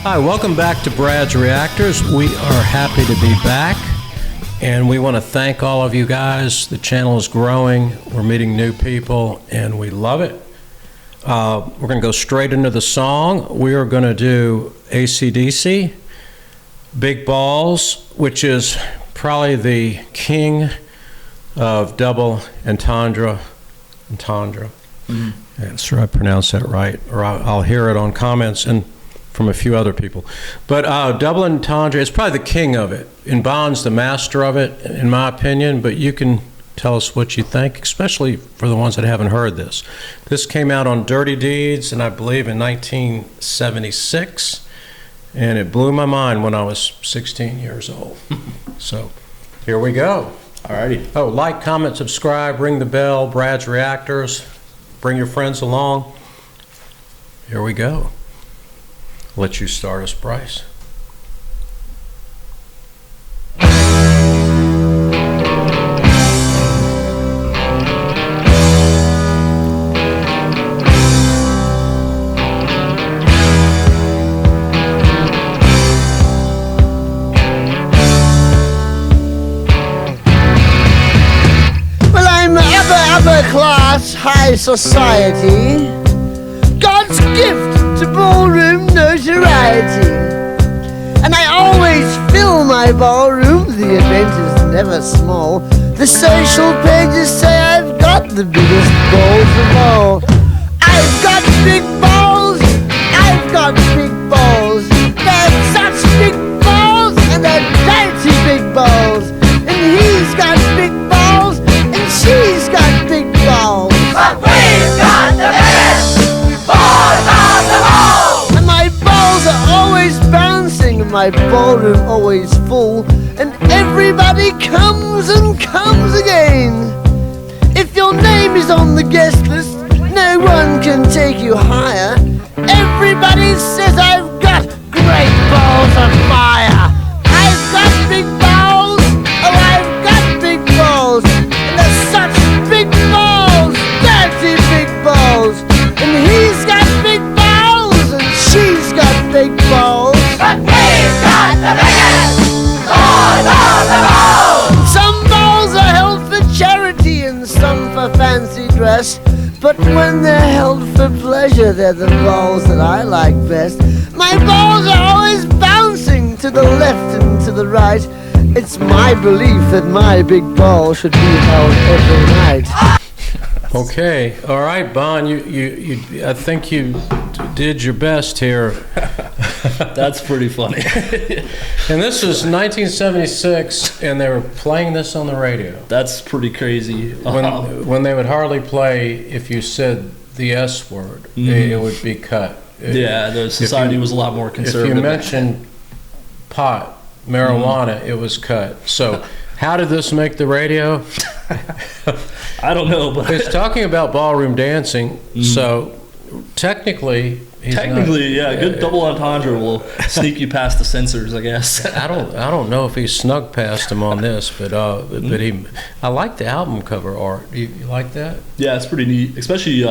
Hi, welcome back to Brad's Reactors. We are happy to be back, and we want to thank all of you guys. The channel is growing. We're meeting new people, and we love it. We're going to go straight into the song. We are going to do AC/DC, Big Balls, which is probably the king of double entendre. Mm-hmm. That's right, I pronounced that right, or I'll hear it on comments and from a few other people. But double entendre is probably the king of it. And Bond's the master of it, in my opinion, but you can tell us what you think, especially for the ones that haven't heard this. This came out on Dirty Deeds, and I believe in 1976, and it blew my mind when I was 16 years old. So here we go. Alrighty. Oh, like, comment, subscribe, ring the bell, Brad's Reactors. Bring your friends along. Here we go. Let you start us, Bryce. Well, I'm upper class, high society. God's gift to ballroom notoriety. And I always fill my ballroom, the event is never small. The social pages say I've got the biggest balls of all. I've got big balls, I've got big balls. They're such big balls, and they're dirty big balls. And he's got big balls, and she's got big balls. But we've got the biggest balls of them all! And my balls are always bouncing, and my ballroom always full. And everybody comes and comes again. If your name is on the guest list, no one can take you higher. Everybody says I've got great balls of fire. I've got big balls, oh I've got big balls. And they're such big balls, dirty big balls. And he's got big balls, and she's got big balls. But we've got the biggest balls of them all! Some balls are held for charity and some for fancy dress. But when they're held for pleasure, they're the balls that I like best. My balls are always bouncing to the left and to the right. It's my belief that my big ball should be held every night. Okay, all right, Bond, I think you did your best here. That's pretty funny. And this was 1976, and they were playing this on the radio. That's pretty crazy. When they would hardly play, if you said the S word, it would be cut. Yeah, the society was a lot more conservative. If you mentioned pot, marijuana, it was cut. So how did this make the radio? I don't know, but It's talking about ballroom dancing, so technically... yeah, good double entendre will sneak you past the censors, I guess. I don't know if he snuck past him on this, but I like the album cover art. You like that? Yeah, it's pretty neat. Especially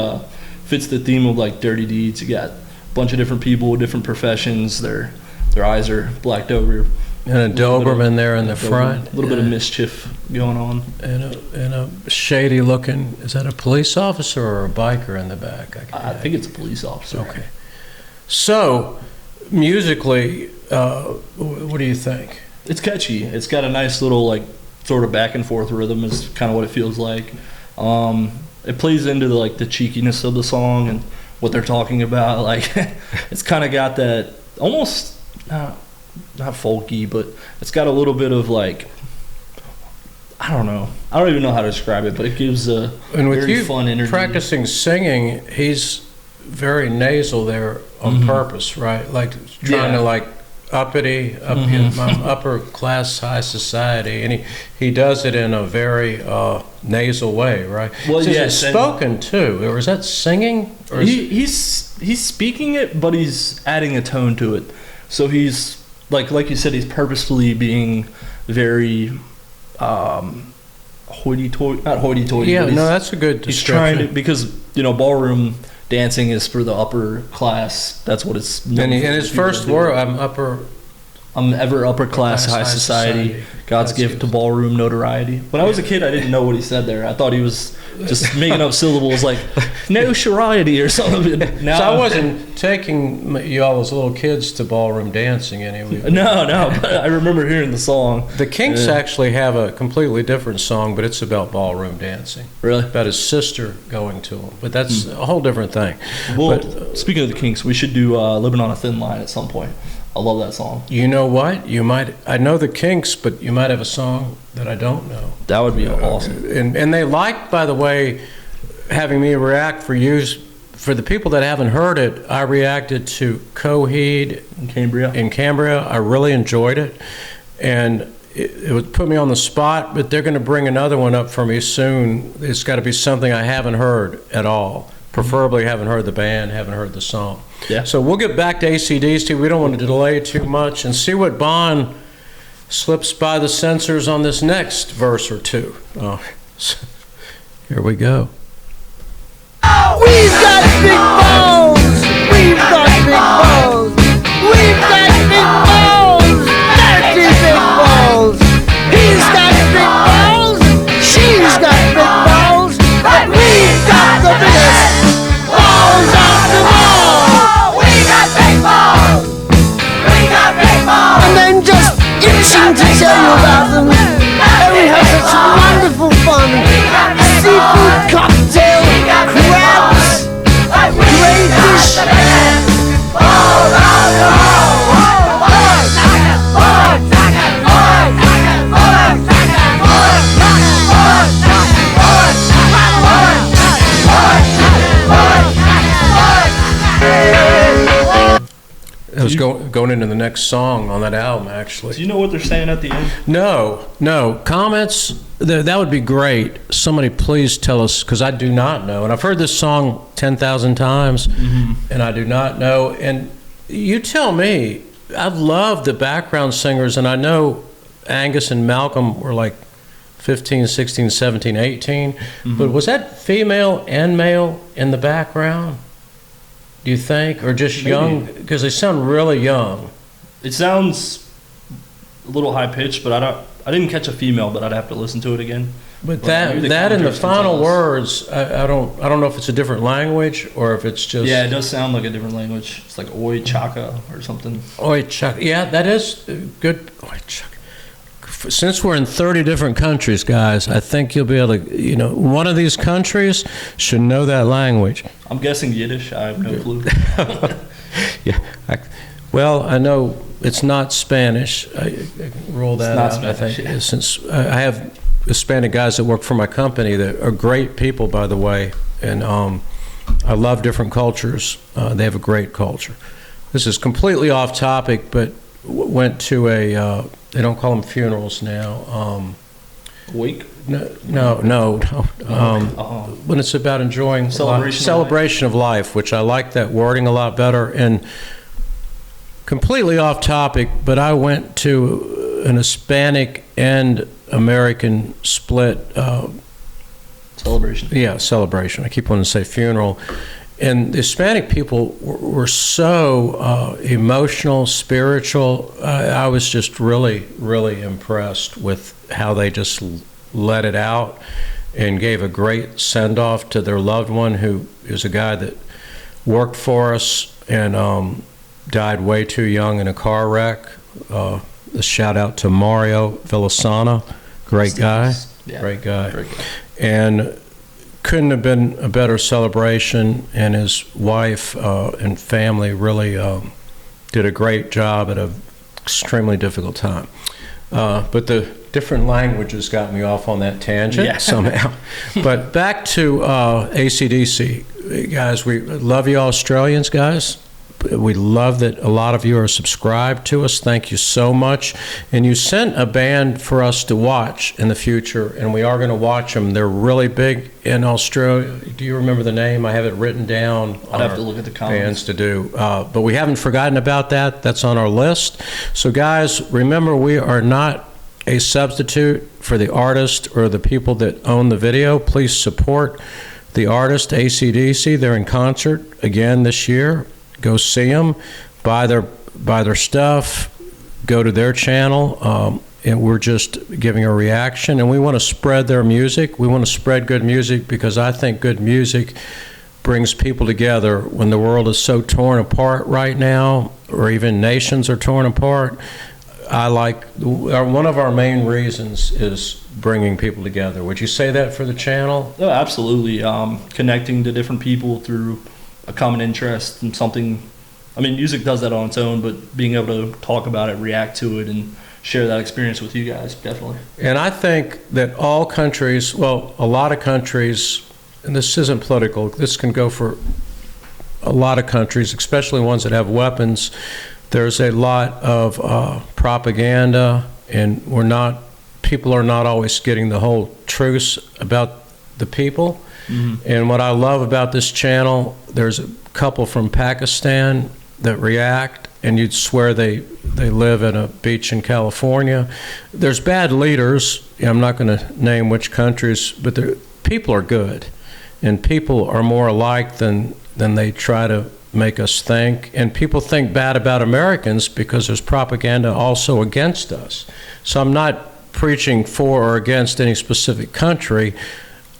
fits the theme of like Dirty Deeds. You got a bunch of different people with different professions. Their eyes are blacked over. And a Doberman there in the front. A little bit of mischief going on. And a shady looking, is that a police officer or a biker in the back? I think it's a police officer. Okay. So, musically, what do you think? It's catchy. It's got a nice little like sort of back and forth rhythm is kind of what it feels like. It plays into the cheekiness of the song and what they're talking about. Like it's kind of got that almost not folky, but it's got a little bit of like, I don't know. I don't even know how to describe it, but it gives a very fun energy. Practicing singing, he's very nasal there on purpose, right? Like trying to like uppity, upper class, high society, and he does it in a very nasal way, right? Well, yes, it's spoken too, or is that singing? Or he's speaking it, but he's adding a tone to it. So he's like you said, he's purposefully being very hoity-toity, not hoity-toity. Yeah, no, that's a good description. He's trying to, because ballroom dancing is for the upper class. That's what it's. And his first word, I'm ever upper class, high society. God's gift to ballroom notoriety. When I was a kid, I didn't know what he said there. I thought he was just making up syllables like notoriety or something. Now, so I wasn't taking y'all as little kids to ballroom dancing anyway. No, but I remember hearing the song. The Kinks actually have a completely different song, but it's about ballroom dancing. Really? About his sister going to him. But that's a whole different thing. Well, but, speaking of the Kinks, we should do Living on a Thin Line at some point. I love that song. You know what? I know the Kinks, but you might have a song that I don't know. That would be awesome. And they like, by the way, having me react for you. For the people that haven't heard it, I reacted to Coheed in Cambria. I really enjoyed it. And it would put me on the spot, but they're going to bring another one up for me soon. It's got to be something I haven't heard at all. Preferably haven't heard the band, haven't heard the song. Yeah. So we'll get back to ACDC. We don't want to delay too much and see what Bond slips by the censors on this next verse or two. Here we go. We've got big balls. We've got big balls. We've got big balls. Dirty big balls. He's got big balls. She's got big balls. But we've got the biggest balls of them all. We got big balls. We got big balls. And then just itching to tell you about them. And we have such wonderful fun. Seafood cocktail, crabs, crayfish. It was going into the next song on that album, actually. Do you know what they're saying at the end? No. Comments, that would be great. Somebody please tell us, because I do not know. And I've heard this song 10,000 times, and I do not know. And you tell me, I've loved the background singers, and I know Angus and Malcolm were like 15, 16, 17, 18. But was that female and male in the background? Do you think, or just Maybe. young? Because they sound really young. It sounds a little high pitched, but I didn't catch a female, but I'd have to listen to it again. But maybe that in the contrast can final tell us. words, I don't know if it's a different language or if it's just Yeah, it does sound like a different language. It's like Oi Chaka or something. Oi Chuck. Yeah, that is good. Oi Chuck. Since we're in 30 different countries, guys, I think you'll be able to, one of these countries should know that language. I'm guessing Yiddish. I have no clue. Yeah. I know it's not Spanish. I can roll that not out. I Spanish, think yeah. since I have Hispanic guys that work for my company that are great people, by the way, and I love different cultures. They have a great culture. This is completely off topic, but went to a. They don't call them funerals now. Wake? No. When it's about enjoying celebration of life, which I like that wording a lot better. And completely off topic, but I went to an Hispanic and American split. Celebration. Yeah, celebration. I keep wanting to say funeral. And the Hispanic people were so emotional, spiritual. I was just really, really impressed with how they just let it out and gave a great send-off to their loved one, who is a guy that worked for us and died way too young in a car wreck. A shout out to Mario Villasana, great guy. Yeah. Great guy. And couldn't have been a better celebration, and his wife and family really did a great job at an extremely difficult time. But the different languages got me off on that tangent somehow. But back to AC/DC. Guys, we love you Australians, guys. We love that a lot of you are subscribed to us. Thank you so much. And you sent a band for us to watch in the future, and we are going to watch them. They're really big in Australia. Do you remember the name? I have it written down. I'd have to look at the comments. Bands to do. But we haven't forgotten about that. That's on our list. So guys, remember, we are not a substitute for the artist or the people that own the video. Please support the artist AC/DC. They're in concert again this year. Go see them, buy their stuff, go to their channel, and we're just giving a reaction. And we want to spread their music. We want to spread good music because I think good music brings people together when the world is so torn apart right now, or even nations are torn apart. One of our main reasons is bringing people together. Would you say that for the channel? No, absolutely. Connecting to different people through a common interest and something. I mean, music does that on its own, but being able to talk about it, react to it, and share that experience with you guys, definitely. And I think that all countries, well, a lot of countries, and this isn't political, this can go for a lot of countries, especially ones that have weapons. There's a lot of propaganda, and people are not always getting the whole truth about the people. Mm-hmm. And what I love about this channel, there's a couple from Pakistan that react, and you'd swear they live at a beach in California. There's bad leaders. I'm not going to name which countries, but people are good, and people are more alike than they try to make us think. And people think bad about Americans because there's propaganda also against us. So I'm not preaching for or against any specific country.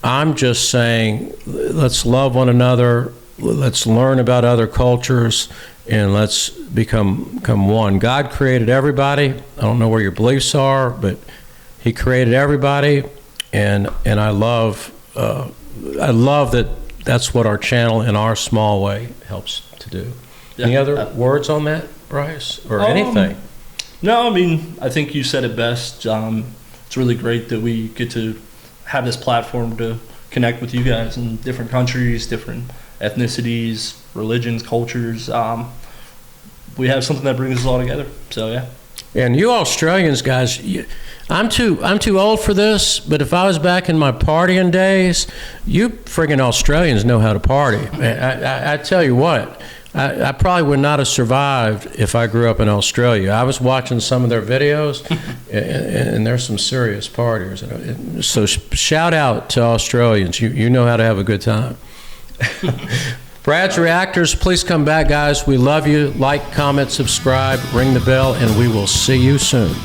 I'm just saying, let's love one another, let's learn about other cultures, and let's become one. God created everybody. I don't know where your beliefs are, but He created everybody, and I love that. That's what our channel, in our small way, helps to do. Yeah. Any other words on that, Bryce, or anything? No, I mean, I think you said it best. It's really great that we get to have this platform to connect with you guys in different countries, different ethnicities, religions, cultures. We have something that brings us all together. So yeah. And you Australians guys, I'm too old for this, but if I was back in my partying days, you friggin' Australians know how to party. I tell you what, I probably would not have survived if I grew up in Australia. I was watching some of their videos, and there's some serious partiers. So shout out to Australians. You know how to have a good time. Brad's Reactors, please come back, guys. We love you. Like, comment, subscribe, ring the bell, and we will see you soon.